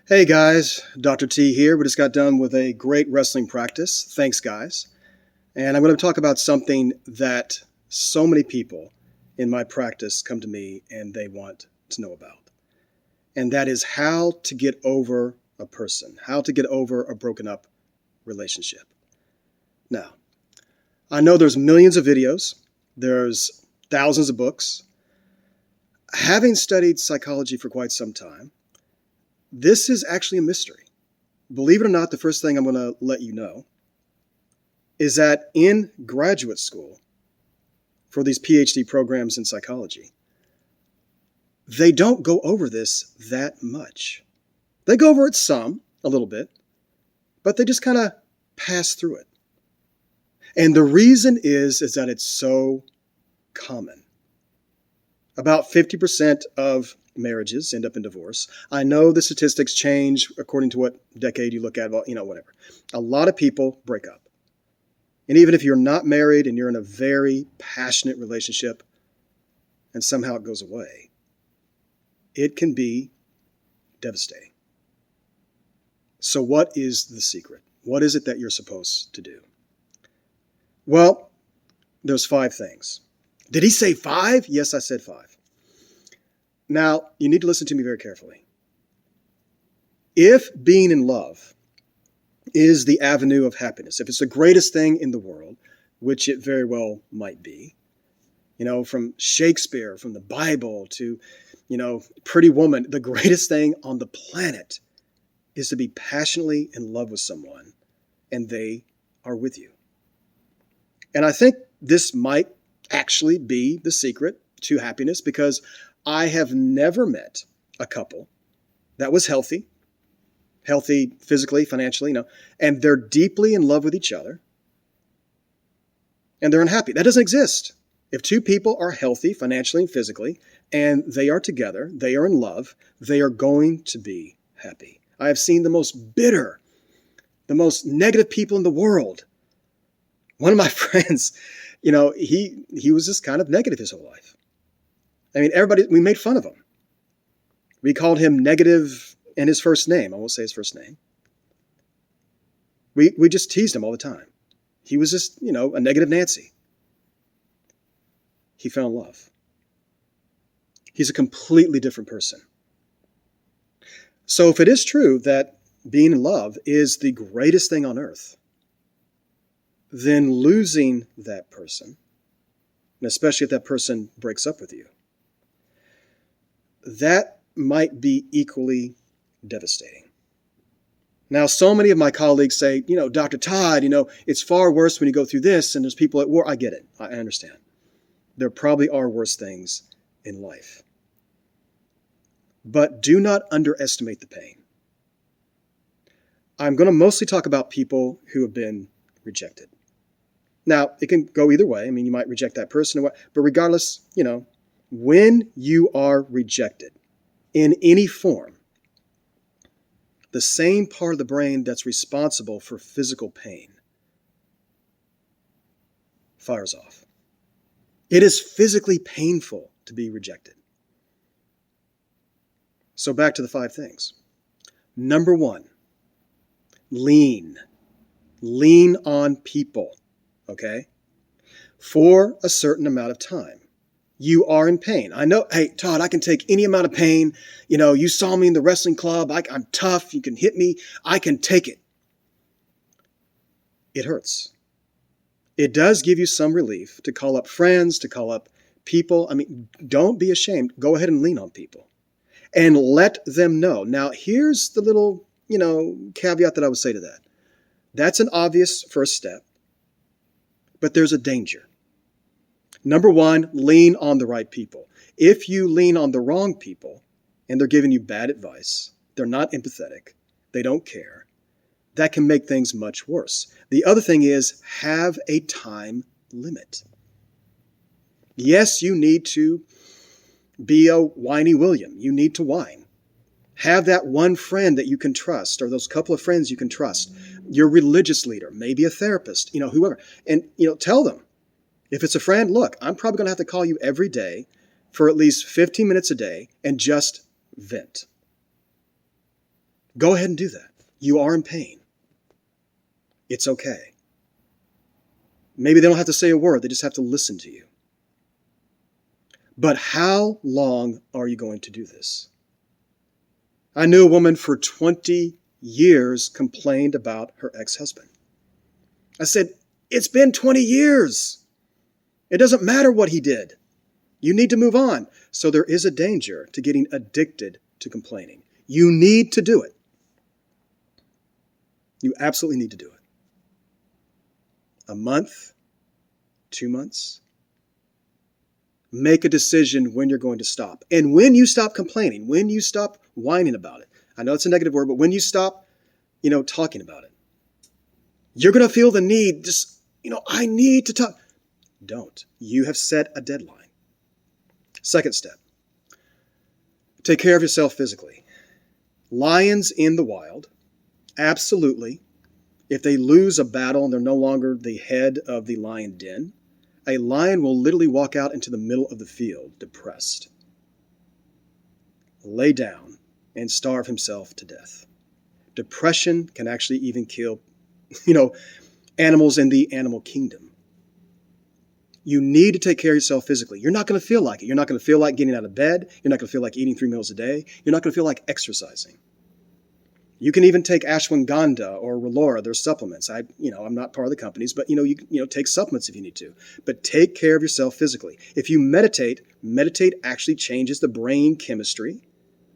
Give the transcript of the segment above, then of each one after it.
Hey guys, Dr. T here. We just got done with a great wrestling practice. Thanks, guys. And I'm going to talk about something that so many people in my practice come to me and they want to know about. And that is how to get over a person, how to get over a broken up relationship. Now, I know there's millions of videos, there's thousands of books. Having studied psychology for quite some time, this is actually a mystery. Believe it or not, the first thing I'm going to let you know is that in graduate school, for these PhD programs in psychology, they don't go over this that much. They go over it some, a little bit, but they just kind of pass through it. And the reason is that it's so common. About 50% of marriages end up in divorce. I know the statistics change according to what decade you look at, whatever. A lot of people break up. And even if you're not married and you're in a very passionate relationship and somehow it goes away, it can be devastating. So what is the secret? What is it that you're supposed to do? Well, there's 5 things. Did he say 5? Yes, I said 5. Now, you need to listen to me very carefully. If being in love is the avenue of happiness, if it's the greatest thing in the world, which it very well might be, from Shakespeare, from the Bible to, Pretty Woman, the greatest thing on the planet is to be passionately in love with someone and they are with you. And I think this might actually be the secret to happiness because I have never met a couple that was healthy physically, financially, and they're deeply in love with each other and they're unhappy. That doesn't exist. If 2 people are healthy financially and physically and they are together, they are in love, they are going to be happy. I have seen the most bitter, the most negative people in the world. One of my friends, he was just kind of negative his whole life. I mean, we made fun of him. We called him negative in his first name. I won't say his first name. We just teased him all the time. He was just, a negative Nancy. He fell in love. He's a completely different person. So if it is true that being in love is the greatest thing on earth, then losing that person, and especially if that person breaks up with you, that might be equally devastating. Now, so many of my colleagues say, Dr. Todd, it's far worse when you go through this and there's people at war. I get it. I understand. There probably are worse things in life. But do not underestimate the pain. I'm going to mostly talk about people who have been rejected. Now, it can go either way. I mean, you might reject that person, but regardless, when you are rejected in any form, the same part of the brain that's responsible for physical pain fires off. It is physically painful to be rejected. So back to the 5 things. Number 1, lean. Lean on people, okay? For a certain amount of time. You are in pain. I know, hey, Todd, I can take any amount of pain. You saw me in the wrestling club. I'm tough. You can hit me. I can take it. It hurts. It does give you some relief to call up friends, to call up people. I mean, don't be ashamed. Go ahead and lean on people and let them know. Now, here's the little, caveat that I would say to that. That's an obvious first step, but there's a danger. Number 1, lean on the right people. If you lean on the wrong people and they're giving you bad advice, they're not empathetic, they don't care, that can make things much worse. The other thing is have a time limit. Yes, you need to be a whiny William. You need to whine. Have that one friend that you can trust, or those couple of friends you can trust, your religious leader, maybe a therapist, whoever. And, tell them. If it's a friend, look, I'm probably going to have to call you every day for at least 15 minutes a day and just vent. Go ahead and do that. You are in pain. It's okay. Maybe they don't have to say a word. They just have to listen to you. But how long are you going to do this? I knew a woman for 20 years complained about her ex-husband. I said, it's been 20 years. It doesn't matter what he did. You need to move on. So there is a danger to getting addicted to complaining. You need to do it. You absolutely need to do it. A month, 2 months. Make a decision when you're going to stop. And when you stop complaining, when you stop whining about it, I know it's a negative word, but when you stop, talking about it, you're going to feel the need, I need to talk. Don't. You have set a deadline. Second step, take care of yourself physically. Lions in the wild, absolutely, if they lose a battle and they're no longer the head of the lion den, a lion will literally walk out into the middle of the field, depressed, lay down, and starve himself to death. Depression can actually even kill, animals in the animal kingdom. You need to take care of yourself physically. You're not going to feel like it. You're not going to feel like getting out of bed. You're not going to feel like eating 3 meals a day. You're not going to feel like exercising. You can even take ashwagandha or relora. They're supplements. I'm not part of the companies, but you take supplements if you need to. But take care of yourself physically. If you meditate actually changes the brain chemistry,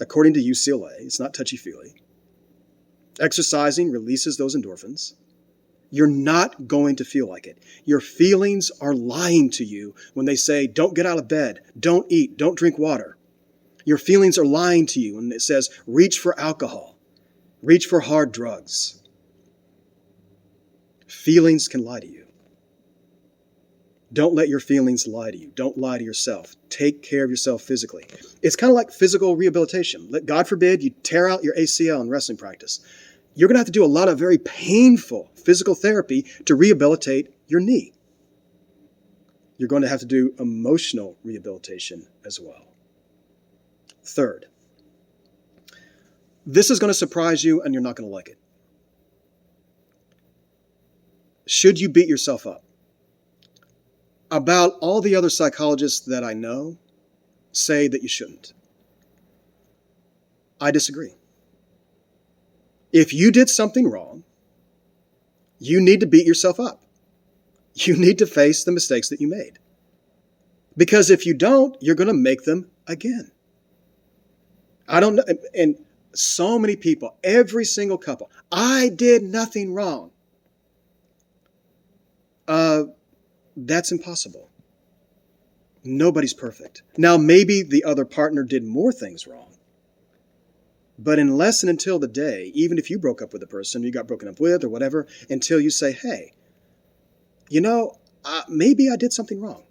according to UCLA. It's not touchy-feely. Exercising releases those endorphins. You're not going to feel like it. Your feelings are lying to you when they say, don't get out of bed, don't eat, don't drink water. Your feelings are lying to you when it says, reach for alcohol, reach for hard drugs. Feelings can lie to you. Don't let your feelings lie to you. Don't lie to yourself. Take care of yourself physically. It's kind of like physical rehabilitation. God forbid you tear out your ACL in wrestling practice. You're going to have to do a lot of very painful physical therapy to rehabilitate your knee. You're going to have to do emotional rehabilitation as well. Third, this is going to surprise you and you're not going to like it. Should you beat yourself up? About all the other psychologists that I know say that you shouldn't. I disagree. If you did something wrong, you need to beat yourself up. You need to face the mistakes that you made. Because if you don't, you're going to make them again. I don't know. And so many people, every single couple, I did nothing wrong. That's impossible. Nobody's perfect. Now, maybe the other partner did more things wrong. But unless and until the day, even if you broke up with a person you got broken up with or whatever, until you say, hey, maybe I did something wrong.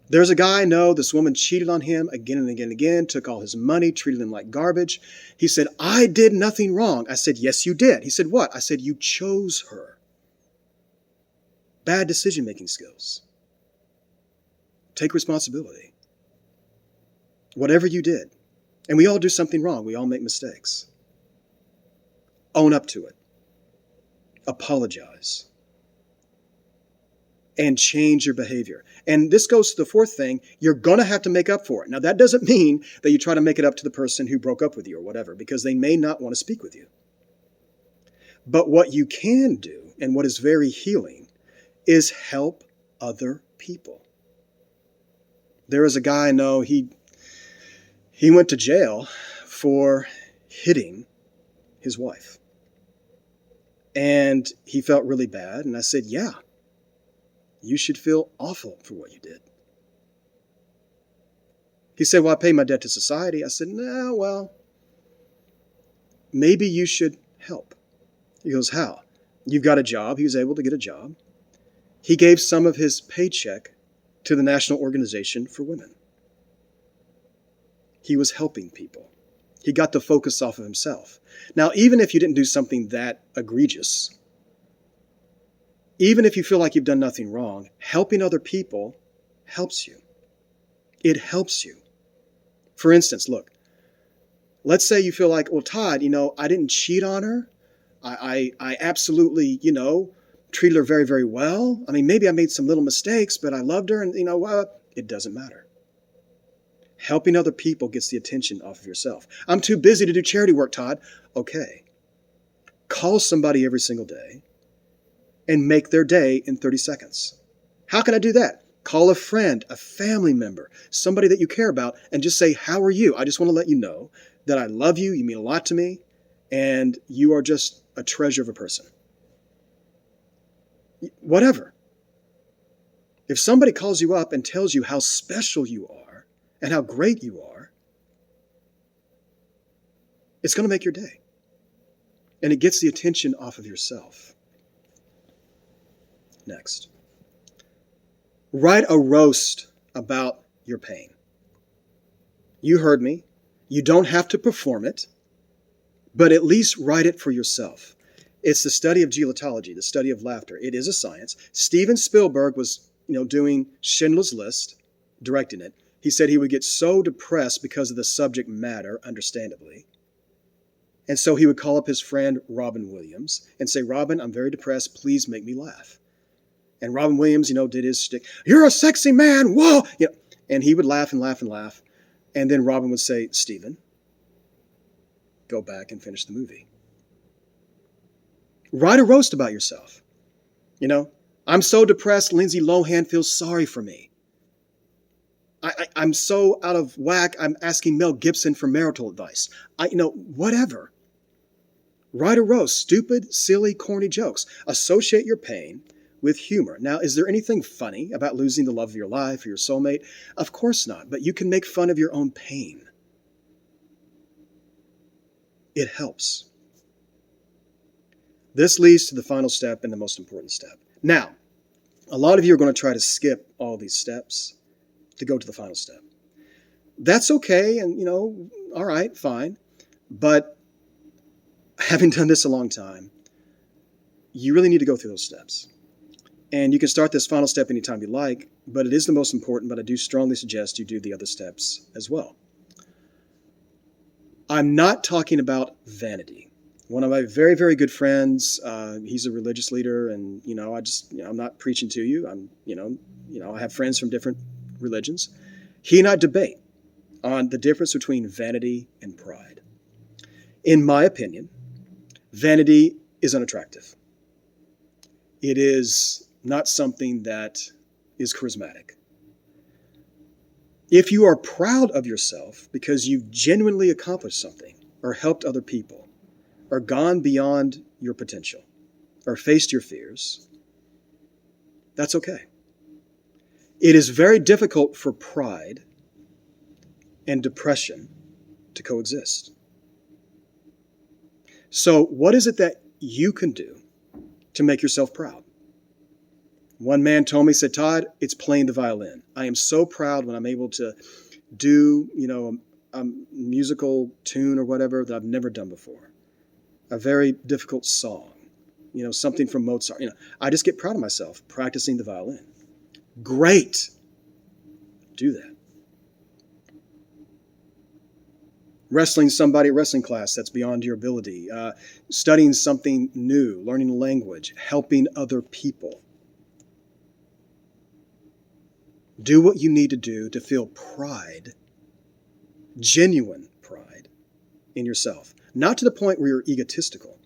There's a guy I know, this woman cheated on him again and again and again, took all his money, treated him like garbage. He said, I did nothing wrong. I said, yes, you did. He said, what? I said, you chose her. Bad decision-making skills. Take responsibility. Whatever you did. And we all do something wrong. We all make mistakes. Own up to it. Apologize. And change your behavior. And this goes to the fourth thing. You're going to have to make up for it. Now, that doesn't mean that you try to make it up to the person who broke up with you or whatever, because they may not want to speak with you. But what you can do, and what is very healing, is help other people. There is a guy I know, he went to jail for hitting his wife. And he felt really bad. And I said, yeah, you should feel awful for what you did. He said, well, I pay my debt to society. I said, no, well, maybe you should help. He goes, how? You've got a job. He was able to get a job. He gave some of his paycheck to the National Organization for Women. He was helping people. He got the focus off of himself. Now, even if you didn't do something that egregious, even if you feel like you've done nothing wrong, helping other people helps you. It helps you. For instance, look, Let's say you feel like, well, Todd, I didn't cheat on her. I absolutely, treated her very, very well. I mean, maybe I made some little mistakes, but I loved her. And you know what? It doesn't matter. Helping other people gets the attention off of yourself. I'm too busy to do charity work, Todd. Okay. Call somebody every single day and make their day in 30 seconds. How can I do that? Call a friend, a family member, somebody that you care about, and just say, how are you? I just want to let you know that I love you. You mean a lot to me. And you are just a treasure of a person. Whatever. If somebody calls you up and tells you how special you are and how great you are, it's going to make your day. And it gets the attention off of yourself. Next. Write a roast about your pain. You heard me. You don't have to perform it, but at least write it for yourself. It's the study of gelotology, the study of laughter. It is a science. Steven Spielberg was, doing Schindler's List, directing it. He said he would get so depressed because of the subject matter, understandably. And so he would call up his friend Robin Williams and say, Robin, I'm very depressed. Please make me laugh. And Robin Williams, did his shtick. You're a sexy man. Whoa. And he would laugh and laugh and laugh. And then Robin would say, Steven, go back and finish the movie. Write a roast about yourself. I'm so depressed, Lindsay Lohan feels sorry for me. I'm so out of whack, I'm asking Mel Gibson for marital advice. Whatever. Write a roast, stupid, silly, corny jokes. Associate your pain with humor. Now, is there anything funny about losing the love of your life or your soulmate? Of course not, but you can make fun of your own pain. It helps. This leads to the final step and the most important step. Now, a lot of you are going to try to skip all these steps to go to the final step. That's okay, and all right, fine. But having done this a long time, you really need to go through those steps. And you can start this final step anytime you like, but it is the most important, but I do strongly suggest you do the other steps as well. I'm not talking about vanity. One of my very, very good friends, he's a religious leader, and I'm not preaching to you. I have friends from different religions. He and I debate on the difference between vanity and pride. In my opinion, vanity is unattractive. It is not something that is charismatic. If you are proud of yourself because you've genuinely accomplished something or helped other people, or gone beyond your potential, or faced your fears, that's okay. It is very difficult for pride and depression to coexist. So what is it that you can do to make yourself proud? One man told me, said, Todd, it's playing the violin. I am so proud when I'm able to do, a musical tune or whatever that I've never done before. A very difficult song, something from Mozart. I just get proud of myself practicing the violin. Great. Do that. Wrestling somebody at wrestling class that's beyond your ability. Studying something new, learning a language, helping other people. Do what you need to do to feel pride, genuine pride in yourself. Not to the point where you're egotistical,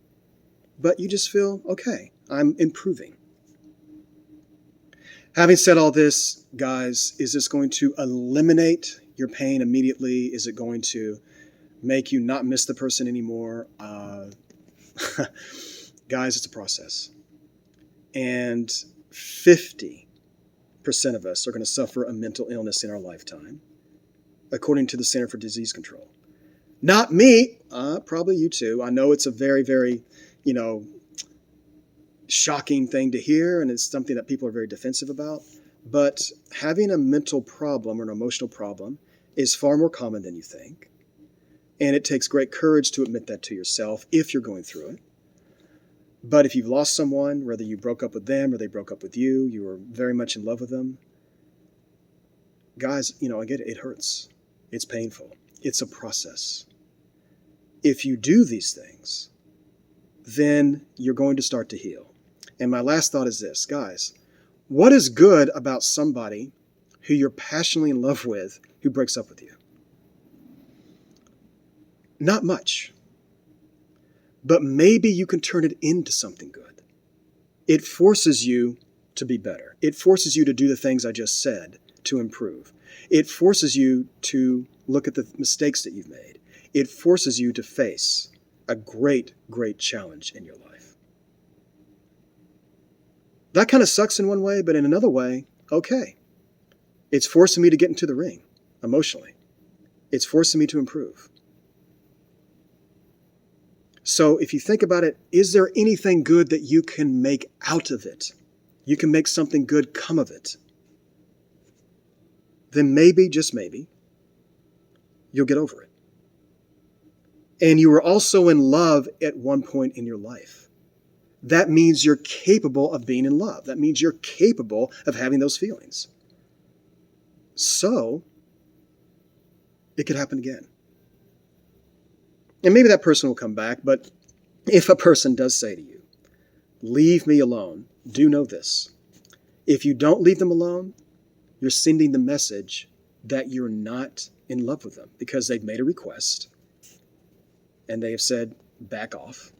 but you just feel, okay, I'm improving. Having said all this, guys, is this going to eliminate your pain immediately? Is it going to make you not miss the person anymore? Guys, it's a process. And 50% of us are going to suffer a mental illness in our lifetime, according to the Center for Disease Control. Not me, probably you too. I know it's a very, very, shocking thing to hear, and it's something that people are very defensive about. But having a mental problem or an emotional problem is far more common than you think. And it takes great courage to admit that to yourself if you're going through it. But if you've lost someone, whether you broke up with them or they broke up with you, you were very much in love with them, guys, I get it. It hurts. It's painful. It's a process. If you do these things, then you're going to start to heal. And my last thought is this, guys, what is good about somebody who you're passionately in love with who breaks up with you? Not much. But maybe you can turn it into something good. It forces you to be better. It forces you to do the things I just said to improve. It forces you to look at the mistakes that you've made. It forces you to face a great, great challenge in your life. That kind of sucks in one way, but in another way, okay. It's forcing me to get into the ring emotionally. It's forcing me to improve. So if you think about it, is there anything good that you can make out of it? You can make something good come of it. Then maybe, just maybe, you'll get over it. And you were also in love at one point in your life. That means you're capable of being in love. That means you're capable of having those feelings. So, it could happen again. And maybe that person will come back, but if a person does say to you, leave me alone, do know this. If you don't leave them alone, you're sending the message that you're not in love with them because they've made a request and they have said, back off.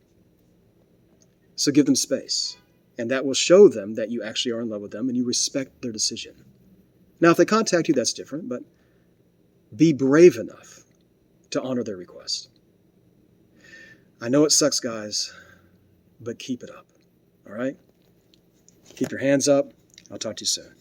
So give them space. And that will show them that you actually are in love with them and you respect their decision. Now, if they contact you, that's different, but be brave enough to honor their request. I know it sucks, guys, but keep it up. All right? Keep your hands up. I'll talk to you soon.